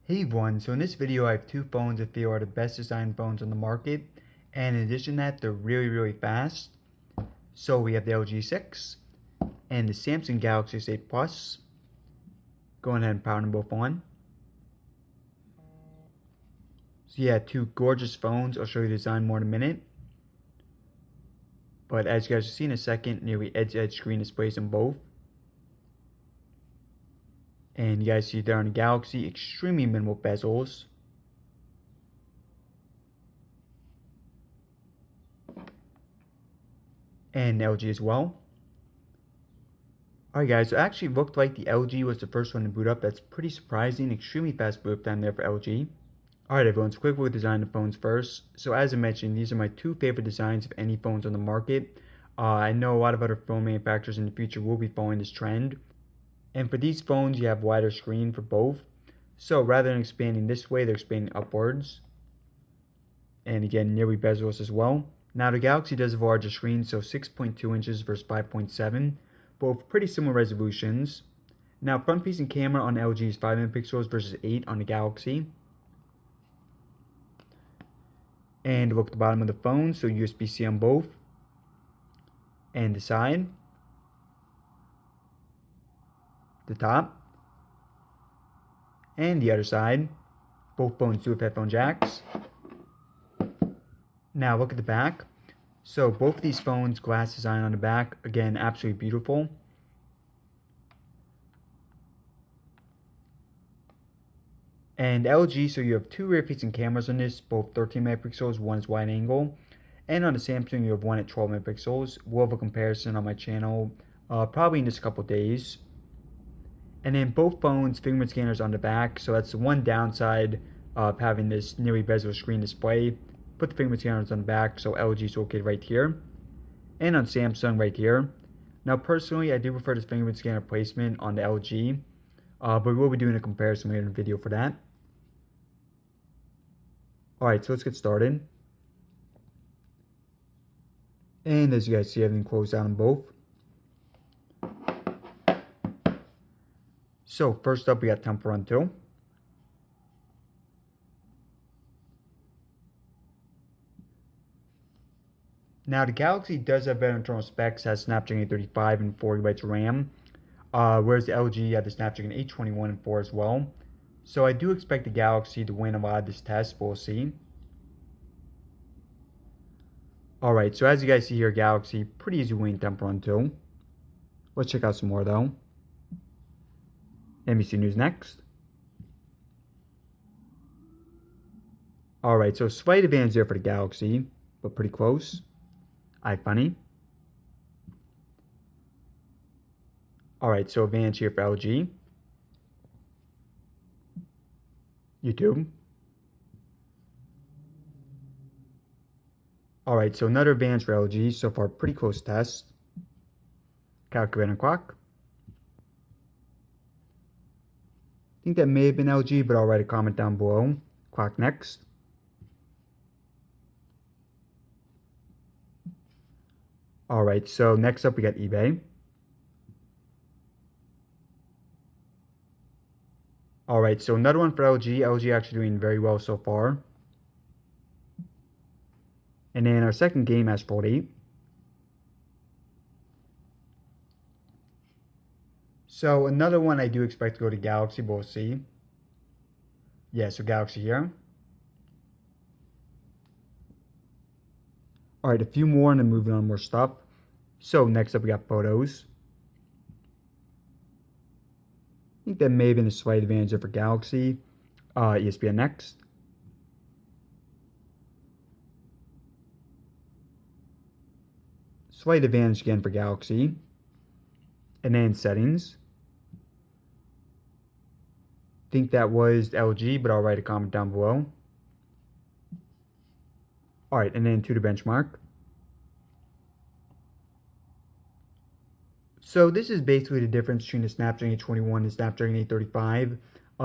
Hey everyone, so in this video I have two phones I feel are the best designed phones on the market, and in addition to that they're really fast. So we have the LG 6 and the Samsung Galaxy S8 Plus. Go ahead and power them both on. So yeah, two gorgeous phones. I'll show you the design more in a minute. But as you guys will see in a second, nearly edge-to-edge screen displays on both. And you guys see there on the Galaxy, extremely minimal bezels. And LG as well. Alright guys, so it actually looked like the LG was the first one to boot up. That's pretty surprising. Extremely fast boot up time there for LG. Alright everyone, so quick look at the design of the phones first. So as I mentioned, these are my two favorite designs of any phones on the market. I know a lot of other phone manufacturers in the future will be following this trend. And for these phones, you have wider screen for both. So rather than expanding this way, they're expanding upwards. And again, nearly bezels as well. Now the Galaxy does have a larger screen, so 6.2 inches versus 5.7. Both pretty similar resolutions. Now front-facing camera on LG is 5 megapixels versus 8 on the Galaxy. And look at the bottom of the phone, so USB-C on both. And the side. The top. And the other side. Both phones do have headphone jacks. Now look at the back. So both of these phones, glass design on the back. Again, absolutely beautiful. And LG, so you have two rear-facing cameras on this, both 13 megapixels, one is wide angle. And on the Samsung, you have one at 12 megapixels. We'll have a comparison on my channel probably in just a couple days. And then both phones, fingerprint scanners on the back. So that's the one downside of having this nearly bezel screen display. Put the fingerprint scanners on the back, so LG is located right here. And on Samsung right here. Now personally, I do prefer this fingerprint scanner placement on the LG. But we will be doing a comparison later in the video for that. Alright, so let's get started. And as you guys see, everything closed out on both. So first up, we got temporal run 2. Now the Galaxy does have better internal specs, has Snapdragon 835 and 4GB of RAM. Whereas the LG had the Snapdragon 821 and 4 as well. So I do expect the Galaxy to win a lot of this test, but we'll see. Alright, so as you guys see here, Galaxy, pretty easy win temporal run 2. Let's check out some more though. NBC News next. Alright, so slight advantage there for the Galaxy, but pretty close. iFunny. Alright, so advantage here for LG. YouTube. Alright, so another advantage for LG. So far, pretty close test. Calculator and clock. I think that may have been LG, but I'll write a comment down below. Clock next. Alright, so next up we got eBay. Alright, so another one for LG. LG actually doing very well so far. And then our second game, Asphalt 8. So another one I do expect to go to Galaxy, but we'll see. Yeah, so Galaxy here. Alright, a few more and then moving on more stuff. So next up we got photos. I think that may have been a slight advantage for Galaxy. ESPN next. Slight advantage again for Galaxy. And then settings. Think that was LG, but I'll write a comment down below. Alright, and then to the benchmark. So this is basically the difference between the Snapdragon 821 and Snapdragon 835.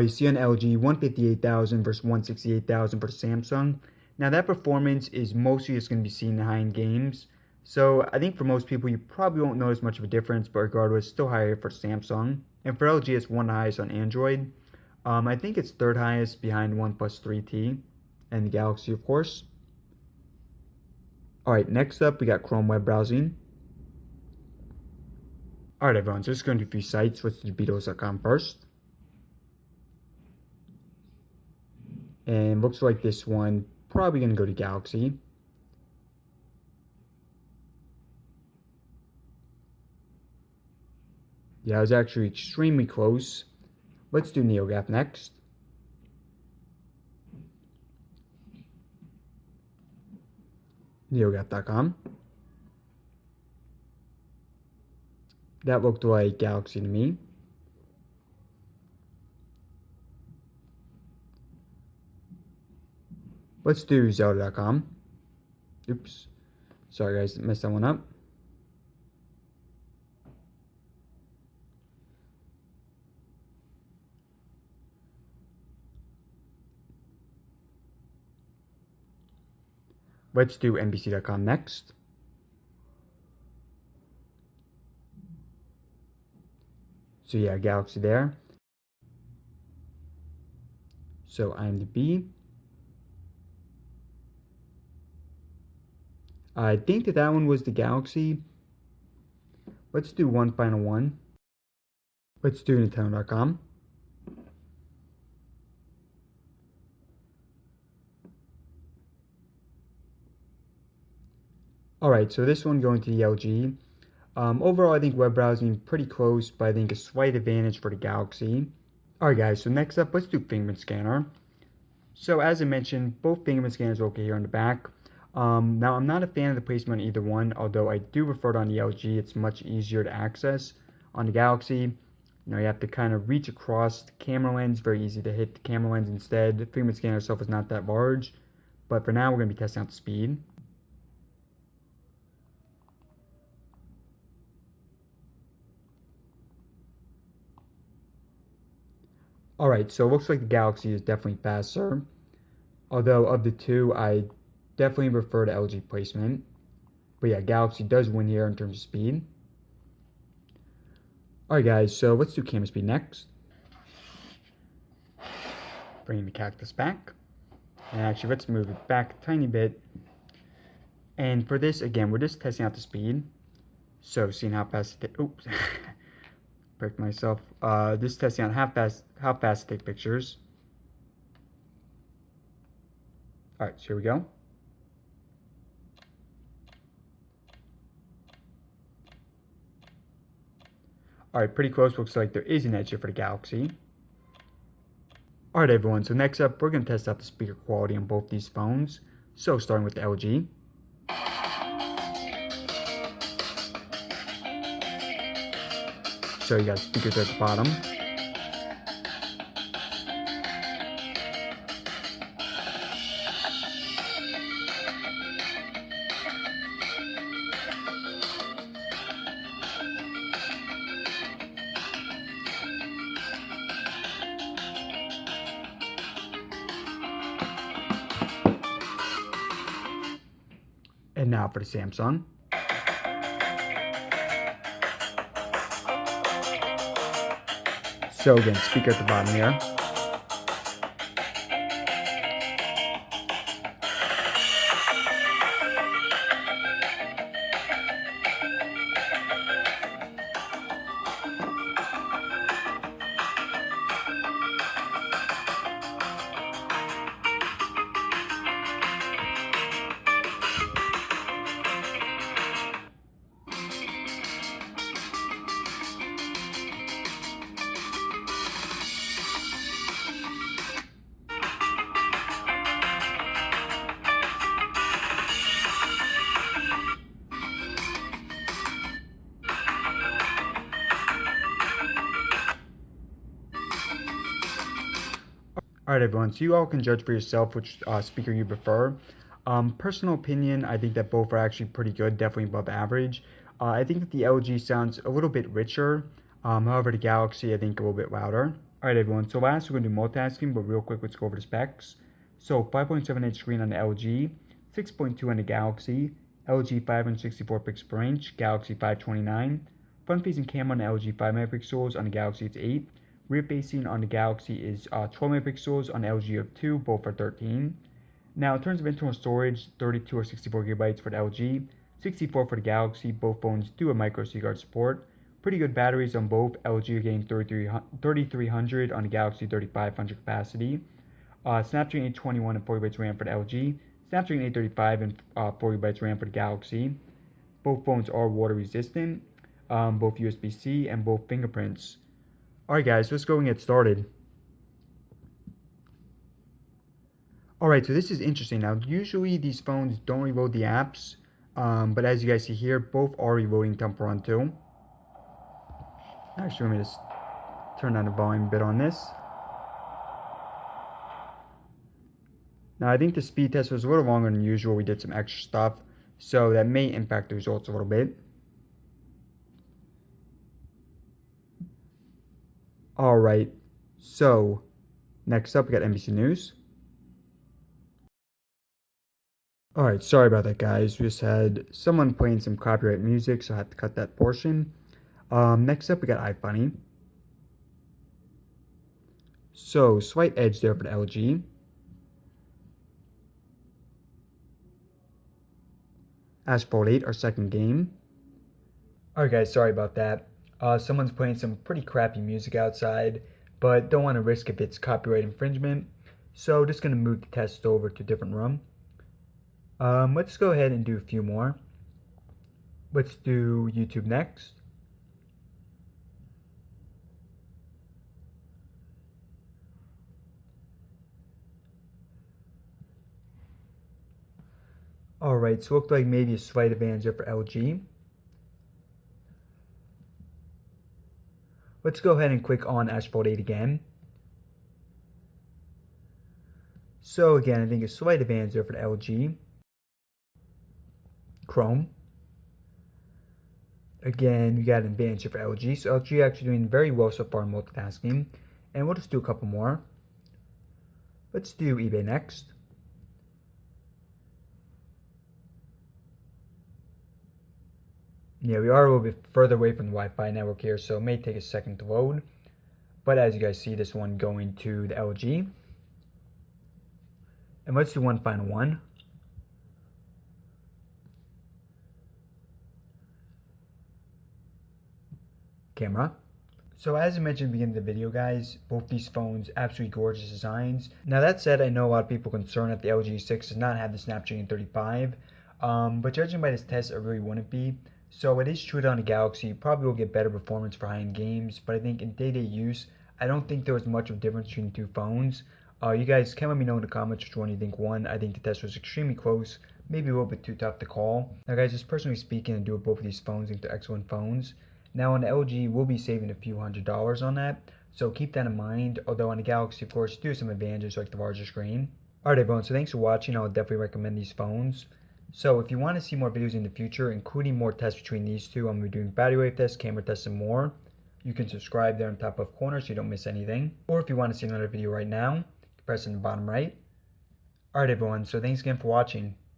You see on LG 158,000 versus 168,000 for Samsung. Now that performance is mostly just going to be seen in the high-end games. So I think for most people you probably won't notice much of a difference, but regardless, still higher for Samsung. And for LG, it's one of the highest on Android. I think it's third highest behind OnePlus 3T and the Galaxy, of course. Alright, next up we got Chrome web browsing. Alright everyone, so just going to a few sites. Let's do Beatles.com first. And looks like this one, probably going to go to Galaxy. Yeah, I was actually extremely close. Let's do NeoGAF next. NeoGAF.com. That looked like Galaxy to me. Let's do Zelda.com. Oops. Sorry guys, messed that one up. Let's do NBC.com next. So yeah, Galaxy there. So IMDb. I think that one was the Galaxy. Let's do one final one. Let's do Nintendo.com. Alright, so this one going to the LG. Overall, I think web browsing pretty close, but I think a slight advantage for the Galaxy. Alright guys, so next up, let's do fingerprint scanner. So as I mentioned, both fingerprint scanners are okay here on the back. Now I'm not a fan of the placement on either one, although I do prefer it on the LG. It's much easier to access. On the Galaxy, you have to kind of reach across the camera lens, very easy to hit the camera lens instead. The fingerprint scanner itself is not that large, but for now we're going to be testing out the speed. Alright, so it looks like the Galaxy is definitely faster. Although of the two, I definitely prefer the LG placement. But yeah, Galaxy does win here in terms of speed. Alright guys, so let's do camera speed next. Bringing the cactus back. And actually, let's move it back a tiny bit. And for this, again, we're just testing out the speed. So seeing how fast it... Oops. Break myself. Just testing out how fast to take pictures. Alright, so here we go. Alright, pretty close. Looks like there is an edge here for the Galaxy. Alright everyone, so next up we're going to test out the speaker quality on both these phones. So starting with the LG. So you got speakers at the bottom. And now for the Samsung. So again, speaker at the bottom here. Alright everyone, so you all can judge for yourself which speaker you prefer. Personal opinion, I think that both are actually pretty good, definitely above average. I think that the LG sounds a little bit richer. However, the Galaxy, I think, a little bit louder. Alright everyone, so last we're going to do multitasking, but real quick, let's go over the specs. So 5.7-inch screen on the LG, 6.2 on the Galaxy, LG 564 pixels per inch, Galaxy 529. Front-facing camera on the LG 5 megapixels, on the Galaxy it's 8. Rear facing on the Galaxy is 12 megapixels, on the LG of 2, both are 13. Now in terms of internal storage, 32 or 64 gigabytes for the LG, 64 for the Galaxy. Both phones do have micro SD card support. Pretty good batteries on both. LG are getting 3300, on the Galaxy 3500 capacity. Snapdragon 821 and 4GB RAM for the LG. Snapdragon 835 and 4GB RAM for the Galaxy. Both phones are water resistant, both USB-C and both fingerprints. Alright guys, let's go and get started. Alright, so this is interesting. Now, usually these phones don't reload the apps, but as you guys see here, both are reloading Temple Run 2. Actually, let me just turn down the volume a bit on this. Now, I think the speed test was a little longer than usual. We did some extra stuff, so that may impact the results a little bit. Alright, so next up we got NBC News. Alright, sorry about that guys. We just had someone playing some copyright music, so I had to cut that portion. Next up we got iFunny. So, slight edge there for the LG. Asphalt 8, our second game. Alright guys, sorry about that. Someone's playing some pretty crappy music outside, but don't want to risk if it's copyright infringement. So just going to move the test over to a different room. Let's go ahead and do a few more. Let's do YouTube next. Alright, so it looked like maybe a slight advantage there for LG. Let's go ahead and click on Asphalt 8 again. So again, I think a slight advantage there for the LG. Chrome. Again, we got an advantage here for LG. So LG actually doing very well so far in multitasking. And we'll just do a couple more. Let's do eBay next. Yeah, we are a little bit further away from the Wi-Fi network here, so it may take a second to load. But as you guys see, this one going to the LG. And let's do one final one. Camera. So as I mentioned at the beginning of the video guys, both these phones absolutely gorgeous designs. Now that said, I know a lot of people are concerned that the LG 6 does not have the Snapdragon 35, but judging by this test, it really wouldn't be. So it is true that on the Galaxy, you probably will get better performance for high-end games, but I think in day-to-day use, I don't think there was much of a difference between the two phones. You guys can let me know in the comments which one you think won. I think the test was extremely close, maybe a little bit too tough to call. Now guys, just personally speaking, I do with both of these phones, I think they're excellent phones. Now on the LG, we'll be saving a few $100s on that, so keep that in mind, although on the Galaxy, of course, do have some advantages like the larger screen. Alright everyone, so thanks for watching. I'll definitely recommend these phones. So if you want to see more videos in the future, including more tests between these two, I'm going to be doing battery life tests, camera tests, and more. You can subscribe there in the top left corner so you don't miss anything. Or if you want to see another video right now, press in the bottom right. Alright everyone, so thanks again for watching.